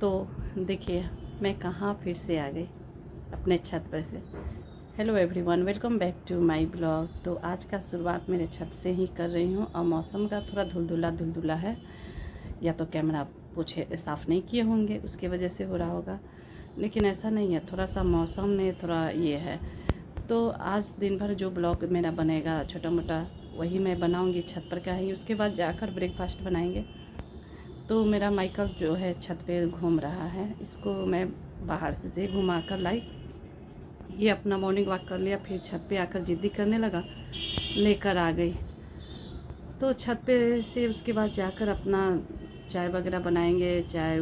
तो देखिए मैं कहाँ फिर से आ गई अपने छत पर से। Hello everyone, welcome back to my blog. तो आज का शुरुआत मेरे छत से ही कर रही हूँ और मौसम का थोड़ा धुलधुला है, या तो कैमरा पूछे साफ़ नहीं किए होंगे उसकी वजह से हो रहा होगा, लेकिन ऐसा नहीं है, थोड़ा सा मौसम में थोड़ा ये है। तो आज दिन भर जो ब्लॉग मेरा बनेगा छोटा मोटा वही मैं बनाऊँगी, छत पर का ही। उसके बाद जाकर ब्रेकफास्ट बनाएंगे। तो मेरा माइकल जो है छत पे घूम रहा है, इसको मैं बाहर से घुमा कर लाई। ये अपना मॉर्निंग वॉक कर लिया, फिर छत पे आकर ज़िद्दी करने लगा, लेकर आ गई। तो छत पे से उसके बाद जाकर अपना चाय वगैरह बनाएंगे, चाय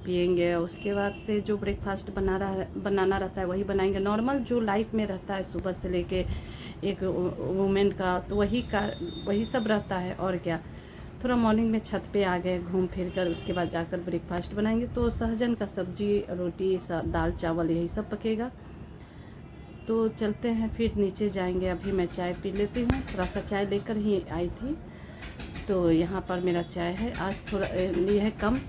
पियेंगे। उसके बाद से जो ब्रेकफास्ट बनाना रहता है वही बनाएंगे। नॉर्मल जो लाइफ में रहता है सुबह से लेके एक वुमेन का, तो वही सब रहता है। और क्या, थोड़ा मॉर्निंग में छत पे आ गए घूम फिर कर, उसके बाद जाकर ब्रेकफास्ट बनाएंगे। तो सहजन का सब्जी, रोटी, दाल चावल यही सब पकेगा। तो चलते हैं फिर नीचे जाएंगे। अभी मैं चाय पी लेती हूँ, थोड़ा सा चाय लेकर ही आई थी। तो यहाँ पर मेरा चाय है, आज थोड़ा ये है कम।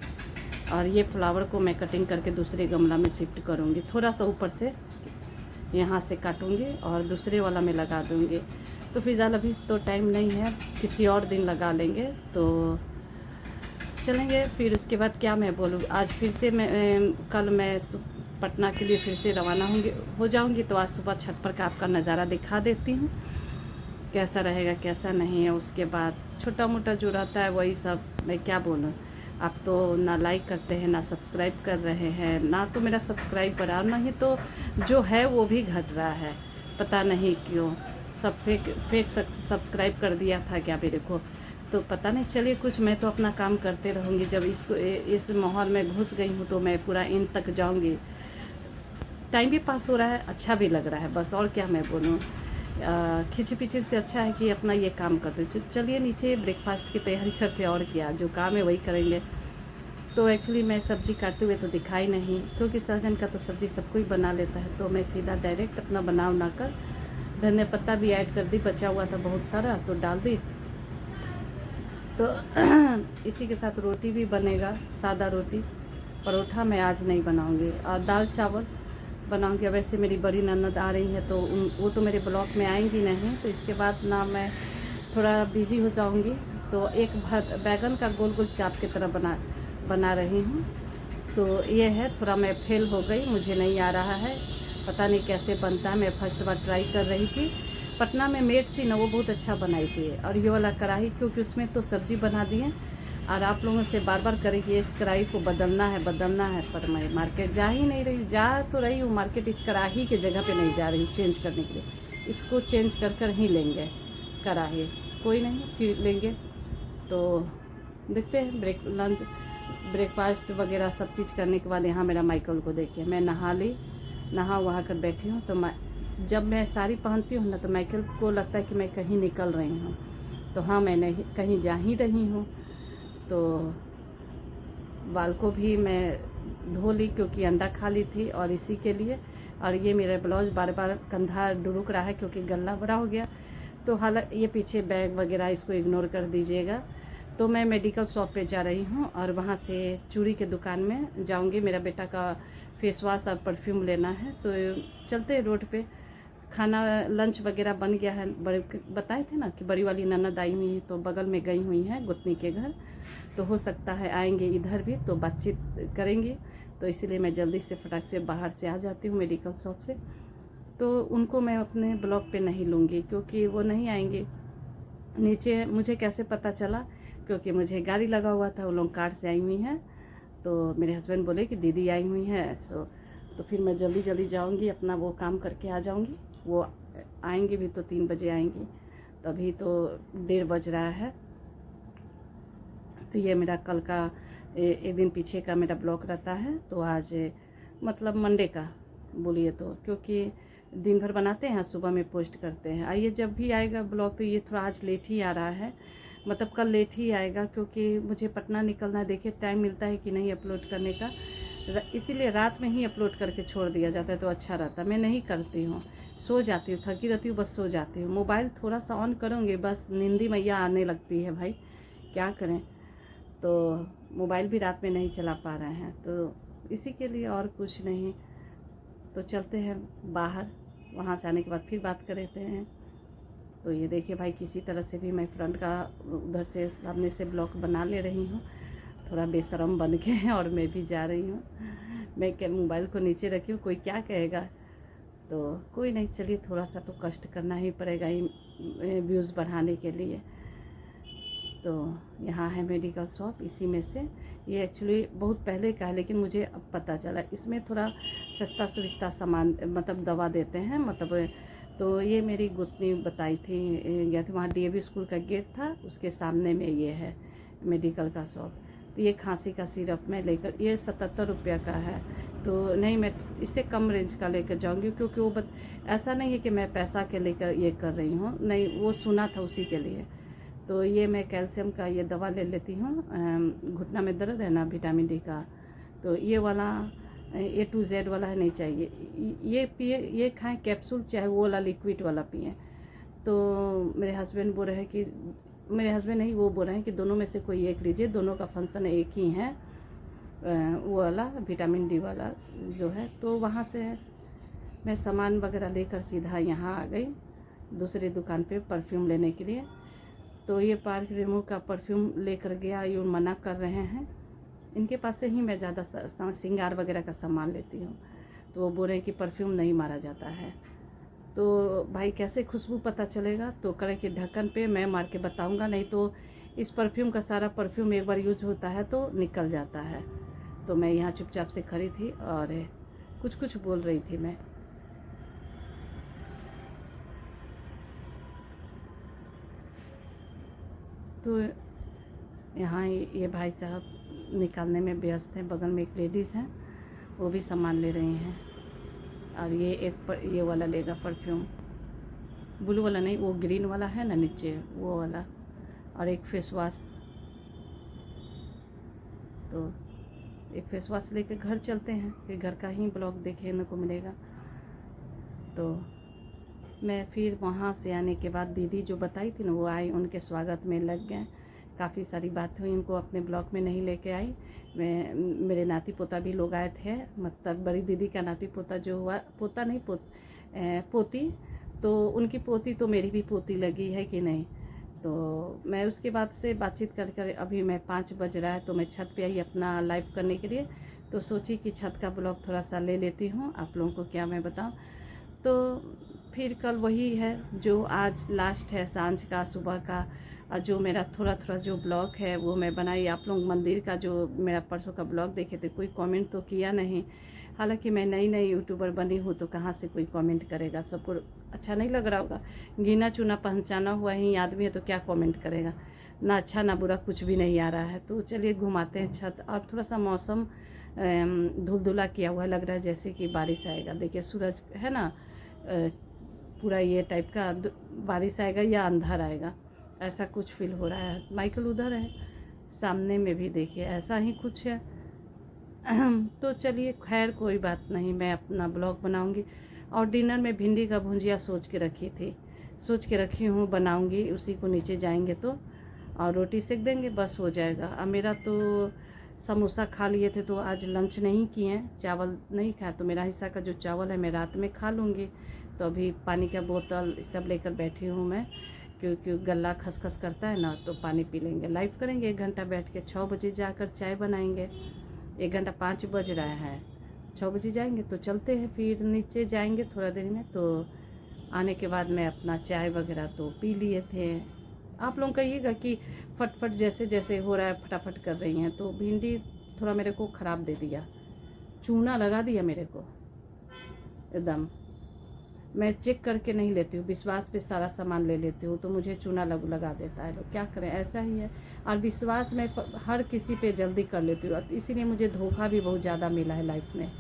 और ये फ्लावर को मैं कटिंग करके दूसरे गमला में शिफ्ट करूँगी, थोड़ा सा ऊपर से यहाँ से काटूँगी और दूसरे वाला में लगा दूँगी। तो फिलहाल अभी तो टाइम नहीं है, किसी और दिन लगा लेंगे। तो चलेंगे फिर उसके बाद क्या मैं बोलूँ, आज फिर से कल मैं पटना के लिए फिर से रवाना हो जाऊँगी। तो आज सुबह छत पर का आपका नज़ारा दिखा देती हूँ, कैसा रहेगा कैसा नहीं है। उसके बाद छोटा मोटा जो रहता है वही सब, मैं क्या बोलूँ। आप तो ना लाइक करते हैं ना सब्सक्राइब कर रहे हैं, ना तो मेरा सब्सक्राइब बढ़ा, ना ही तो जो है वो भी घट रहा है, पता नहीं क्यों। सब फेक सब्सक्राइब कर दिया था क्या मेरे को, तो पता नहीं। चलिए कुछ, मैं तो अपना काम करते रहूँगी। जब इस माहौल में घुस गई हूँ तो मैं पूरा इन तक जाऊँगी। टाइम भी पास हो रहा है, अच्छा भी लग रहा है, बस और क्या मैं बोलूँ। खिचपिचड़ से अच्छा है कि अपना ये काम करते। चलिए नीचे ब्रेकफास्ट की तैयारी करते, और क्या, जो काम है वही करेंगे। तो एक्चुअली मैं सब्ज़ी काटते हुए तो दिखाई नहीं, क्योंकि सहजन का तो सब्ज़ी सब कोई बना लेता है। तो मैं सीधा डायरेक्ट अपना बना कर धनिया पत्ता भी ऐड कर दी, बचा हुआ था बहुत सारा तो डाल दी। तो इसी के साथ रोटी भी बनेगा, सादा रोटी। परोठा मैं आज नहीं बनाऊंगी, और दाल चावल बनाऊंगी। वैसे मेरी बड़ी ननद आ रही है तो वो तो मेरे ब्लॉक में आएंगी नहीं, तो इसके बाद ना मैं थोड़ा बिज़ी हो जाऊंगी। तो एक बैगन का गोल गोल चाप की तरह बना रही हूँ। तो ये है, थोड़ा मैं फेल हो गई, मुझे नहीं आ रहा है, पता नहीं कैसे बनता है। मैं फर्स्ट बार ट्राई कर रही थी। पटना में मेट थी ना, वो बहुत अच्छा बनाई थी। और ये वाला कढ़ाई, क्योंकि उसमें तो सब्ज़ी बना दिए, और आप लोगों से बार बार करें कि इस कढ़ाई को बदलना है, पर मैं मार्केट जा ही नहीं रही। जा तो रही हूँ मार्केट, इस कढ़ाई के जगह पे नहीं जा रही हूँ चेंज करने के लिए। इसको चेंज कर ही लेंगे कढ़ाई, कोई नहीं, फिर लेंगे। तो देखते हैं ब्रेकफास्ट वगैरह सब चीज़ करने के बाद यहाँ मेरा माइकल को देखिए, मैं नहा वहा कर बैठी हूँ। तो जब मैं साड़ी पहनती हूँ ना, तो माइकल को लगता है कि मैं कहीं निकल रही हूँ। तो हाँ, मैं नहीं कहीं जा ही रही हूँ। तो बाल को भी मैं धो ली, क्योंकि अंडा खा ली थी, और इसी के लिए। और ये मेरा ब्लाउज बार बार कंधा डुरुक रहा है, क्योंकि गला बड़ा हो गया। तो हालांकि ये पीछे बैग वगैरह, इसको इग्नोर कर दीजिएगा। तो मैं मेडिकल शॉप पे जा रही हूँ, और वहाँ से चूड़ी के दुकान में जाऊँगी। मेरा बेटा का फेस वॉश और परफ्यूम लेना है। तो चलते हैं रोड पे। खाना लंच वगैरह बन गया है। बताए थे ना कि बड़ी वाली ननद आई हुई है, तो बगल में गई हुई है गुतनी के घर। तो हो सकता है आएंगे इधर भी, तो बातचीत करेंगे। तो इसीलिए मैं जल्दी से फटाक से बाहर से आ जाती हूँ मेडिकल शॉप से। तो उनको मैं अपने ब्लॉक पे नहीं लूँगी, क्योंकि वो नहीं आएंगे नीचे। मुझे कैसे पता चला, क्योंकि मुझे गाड़ी लगा हुआ था, वो लोग कार से आई हुई हैं। तो मेरे हस्बैंड बोले कि दीदी आई हुई है। तो फिर मैं जल्दी जाऊंगी, अपना वो काम करके आ जाऊंगी। वो आएंगे भी तो 3 बजे आएंगी, तो अभी तो 1:30 बज रहा है। तो ये मेरा कल का एक दिन पीछे का मेरा ब्लॉग रहता है। तो आज मतलब मंडे का बोलिए तो, क्योंकि दिन भर बनाते हैं, सुबह में पोस्ट करते हैं। आइए जब भी आएगा ब्लॉग, तो ये थोड़ा आज लेट ही आ रहा है, मतलब कल लेट ही आएगा, क्योंकि मुझे पटना निकलना है। देखिए टाइम मिलता है कि नहीं अपलोड करने का, इसीलिए रात में ही अपलोड करके छोड़ दिया जाता है तो अच्छा रहता है। मैं नहीं करती हूँ, सो जाती हूँ, थकी रहती हूँ, बस सो जाती हूँ। मोबाइल थोड़ा सा ऑन करूँगी, बस नींदी मैया आने लगती है भाई, क्या करें। तो मोबाइल भी रात में नहीं चला पा रहे हैं। तो इसी के लिए, और कुछ नहीं। तो चलते हैं बाहर, वहाँ से आने के बाद फिर बात करते हैं। तो ये देखिए भाई, किसी तरह से भी मैं फ्रंट का उधर से सामने से ब्लॉक बना ले रही हूँ, थोड़ा बेशरम बन के, और मैं भी जा रही हूँ। मैं क्या मोबाइल को नीचे रखी हूँ, कोई क्या कहेगा, तो कोई नहीं, चलिए थोड़ा सा तो कष्ट करना ही पड़ेगा व्यूज़ बढ़ाने के लिए। तो यहाँ है मेडिकल शॉप, इसी में से ये एक्चुअली बहुत पहले का है, लेकिन मुझे अब पता चला इसमें थोड़ा सस्ता सुविस्ता सामान मतलब दवा देते हैं, मतलब। तो ये मेरी गोतनी बताई थी, गया थी वहाँ, DAV स्कूल का गेट था, उसके सामने में ये है मेडिकल का शॉप। तो ये खांसी का सिरप मैं लेकर, ये 77 रुपये का है। तो नहीं, मैं इससे कम रेंज का लेकर जाऊंगी, क्योंकि वो ऐसा नहीं है कि मैं पैसा के लेकर ये कर रही हूँ, नहीं, वो सुना था उसी के लिए। तो ये मैं कैल्शियम का ये दवा ले लेती हूँ, घुटना में दर्द है ना, विटामिन D का। तो ये वाला A to Z वाला है, नहीं चाहिए, ये पिए, ये खाएं कैप्सूल, चाहे वो वाला लिक्विड वाला पिए। तो मेरे हस्बैंड बोल रहे हैं कि, मेरे हस्बैंड नहीं, वो बोल रहे हैं कि दोनों में से कोई एक लीजिए, दोनों का फंक्शन एक ही है, वो वाला विटामिन D वाला जो है। तो वहाँ से मैं सामान वगैरह लेकर सीधा यहाँ आ गई दूसरी दुकान पे परफ्यूम लेने के लिए। तो ये पार्क रेमो का परफ्यूम लेकर गया, ये मना कर रहे हैं, इनके पास से ही मैं ज़्यादा श्रृंगार वगैरह का सामान लेती हूँ। तो वो बोल रहे हैं कि परफ्यूम नहीं मारा जाता है। तो भाई कैसे खुशबू पता चलेगा, तो करे कि ढक्कन पे मैं मार के बताऊँगा, नहीं तो इस परफ्यूम का सारा परफ्यूम एक बार यूज होता है तो निकल जाता है। तो मैं यहाँ चुपचाप से खड़ी थी और कुछ कुछ बोल रही थी मैं। तो यहाँ ये भाई साहब निकालने में व्यस्त हैं, बगल में एक लेडीज़ हैं, वो भी सामान ले रही हैं। और ये ये वाला लेगा परफ्यूम, ब्लू वाला नहीं, वो ग्रीन वाला है ना नीचे, वो वाला। और एक फेस वॉश, तो एक फेस वॉश लेकर घर चलते हैं, फिर घर का ही ब्लॉग देखने को मिलेगा। तो मैं फिर वहाँ से आने के बाद दीदी जो बताई थी ना, वो आई, उनके स्वागत में लग गए, काफ़ी सारी बात हुई, उनको अपने ब्लॉग में नहीं लेके आई। मेरे नाती पोता भी लोग आए थे, मतलब बड़ी दीदी का नाती पोता जो हुआ, पोता नहीं पोती, तो उनकी पोती तो मेरी भी पोती लगी है कि नहीं। तो मैं उसके बाद से बातचीत कर कर अभी मैं 5 बज रहा है, तो मैं छत पे आई अपना लाइव करने के लिए। तो सोची कि छत का ब्लॉग थोड़ा सा ले लेती हूँ, आप लोगों को क्या मैं बताऊँ। तो फिर कल वही है जो आज लास्ट है, सांझ का सुबह का जो मेरा थोड़ा थोड़ा जो ब्लॉग है वो मैं बनाई। आप लोग मंदिर का जो मेरा परसों का ब्लॉग देखे थे, कोई कमेंट तो किया नहीं। हालांकि मैं नई यूट्यूबर बनी हूँ, तो कहाँ से कोई कमेंट करेगा, सबको अच्छा नहीं लग रहा होगा। गिना चुना पहचाना हुआ ही आदमी है, तो क्या कमेंट करेगा, ना अच्छा ना बुरा, कुछ भी नहीं आ रहा है। तो चलिए घुमाते हैं छत, और थोड़ा सा मौसम धुलधुला किया हुआ लग रहा है, जैसे कि बारिश आएगा। देखिए सूरज है ना, पूरा ये टाइप का बारिश आएगा या अंधार आएगा, ऐसा कुछ फील हो रहा है। माइकल उधर है सामने में भी, देखिए ऐसा ही कुछ है। तो चलिए खैर कोई बात नहीं, मैं अपना ब्लॉग बनाऊंगी। और डिनर में भिंडी का भुंजिया सोच के रखी हूँ, बनाऊंगी, उसी को नीचे जाएंगे तो, और रोटी सेक देंगे, बस हो जाएगा। अब मेरा तो समोसा खा लिए थे, तो आज लंच नहीं किए, चावल नहीं खाया, तो मेरा हिस्सा का जो चावल है मैं रात में खा लूँगी। तो अभी पानी का बोतल सब लेकर बैठी हूँ मैं, क्योंकि गला खसखस करता है ना, तो पानी पी लेंगे, लाइव करेंगे 1 घंटा बैठ के। 6 बजे जाकर चाय बनाएंगे, 1 घंटा, 5 बज रहा है, 6 बजे जाएंगे। तो चलते हैं, फिर नीचे जाएंगे थोड़ा देर में। तो आने के बाद मैं अपना चाय वगैरह तो पी लिए थे। आप लोग कहिएगा कि फटफट जैसे जैसे हो रहा है फटाफट कर रही हैं। तो भिंडी थोड़ा मेरे को ख़राब दे दिया, चूना लगा दिया मेरे को एकदम। मैं चेक करके नहीं लेती हूँ, विश्वास पे सारा सामान ले लेती हूँ, तो मुझे चूना लगा देता है। लोग क्या करें, ऐसा ही है। और विश्वास मैं हर किसी पे जल्दी कर लेती हूँ, इसीलिए मुझे धोखा भी बहुत ज़्यादा मिला है लाइफ में।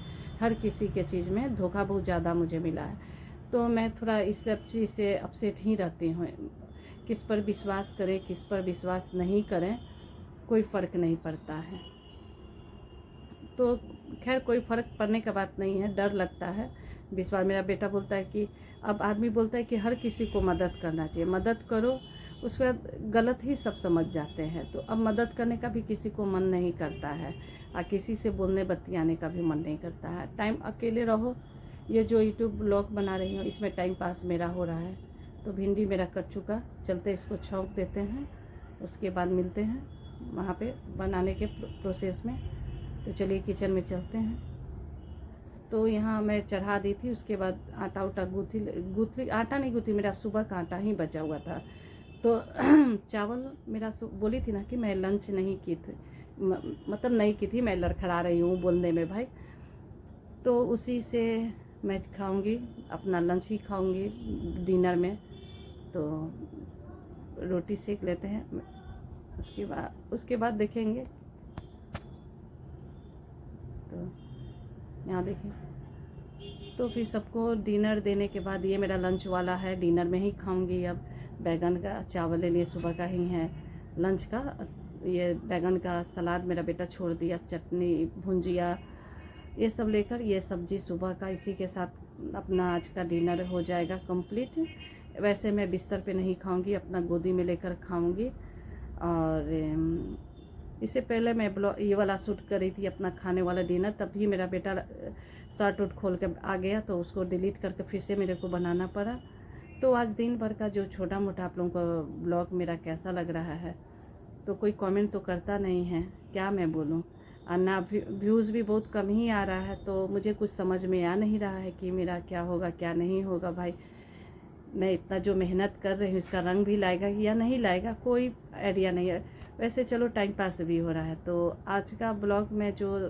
हर किसी के चीज़ में धोखा बहुत ज़्यादा मुझे मिला है। तो मैं थोड़ा इस सब चीज़ से अपसेट ही रहती हूँ। किस पर विश्वास करें, किस पर विश्वास नहीं करें, कोई फ़र्क नहीं पड़ता है। तो खैर कोई फ़र्क पड़ने का बात नहीं है, डर लगता है। विश्वास, मेरा बेटा बोलता है कि अब आदमी बोलता है कि हर किसी को मदद करना चाहिए, मदद करो, उसके बाद गलत ही सब समझ जाते हैं। तो अब मदद करने का भी किसी को मन नहीं करता है और किसी से बोलने बतियाने का भी मन नहीं करता है। टाइम अकेले रहो। ये जो यूट्यूब ब्लॉग बना रही हूँ इसमें टाइम पास मेरा हो रहा है। तो भिंडी मेरा कट चुका, चलते इसको छौंक देते हैं, उसके बाद मिलते हैं वहाँ पे बनाने के प्रोसेस में। तो चलिए किचन में चलते हैं। तो यहाँ मैं चढ़ा दी थी, उसके बाद आटा उटा गूथी आटा नहीं गूथी, मेरा सुबह का आटा ही बचा हुआ था। तो चावल मेरा बोली थी ना कि मैं लंच नहीं की थी, मतलब नहीं की थी, मैं लड़खड़ा रही हूँ बोलने में भाई। तो उसी से मैं खाऊंगी, अपना लंच ही खाऊंगी डिनर में। तो रोटी सेक लेते हैं, उसके बाद देखेंगे। तो यहाँ देखें, तो फिर सबको डिनर देने के बाद ये मेरा लंच वाला है, डिनर में ही खाऊंगी। अब बैगन का चावल ले लिए, सुबह का ही है लंच का। ये बैगन का सलाद मेरा बेटा छोड़ दिया, चटनी भुंजिया ये सब लेकर, ये सब्जी सुबह का, इसी के साथ अपना आज का डिनर हो जाएगा कंप्लीट। वैसे मैं बिस्तर पे नहीं खाऊंगी, अपना गोदी में लेकर खाऊंगी। और इससे पहले मैं ये वाला शूट कर रही थी अपना खाने वाला डिनर, तभी मेरा बेटा शर्ट उट खोल के आ गया, तो उसको डिलीट करके फिर से मेरे को बनाना पड़ा। तो आज दिन भर का जो छोटा मोटा आप लोगों को ब्लॉग मेरा कैसा लग रहा है, तो कोई कमेंट तो करता नहीं है, क्या मैं बोलूँ। और ना व्यूज़ भी बहुत कम ही आ रहा है, तो मुझे कुछ समझ में आ नहीं रहा है कि मेरा क्या होगा क्या नहीं होगा। भाई मैं इतना जो मेहनत कर रही हूँ इसका रंग भी लाएगा या नहीं लाएगा, कोई आइडिया नहीं है। वैसे चलो टाइम पास भी हो रहा है। तो आज का ब्लॉग में जो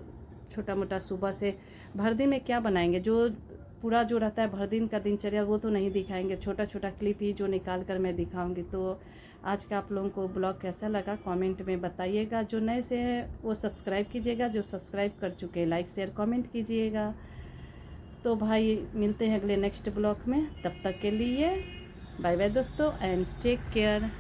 छोटा मोटा सुबह से भर दिन में क्या बनाएंगे, जो पूरा जो रहता है भर दिन का दिनचर्या वो तो नहीं दिखाएंगे, छोटा छोटा क्लिप ही जो निकाल कर मैं दिखाऊंगी। तो आज का आप लोगों को ब्लॉग कैसा लगा कमेंट में बताइएगा। जो नए से हैं वो सब्सक्राइब कीजिएगा, जो सब्सक्राइब कर चुके हैं लाइक शेयर कमेंट कीजिएगा। तो भाई मिलते हैं अगले नेक्स्ट ब्लॉग में, तब तक के लिए बाय बाय दोस्तों एंड टेक केयर।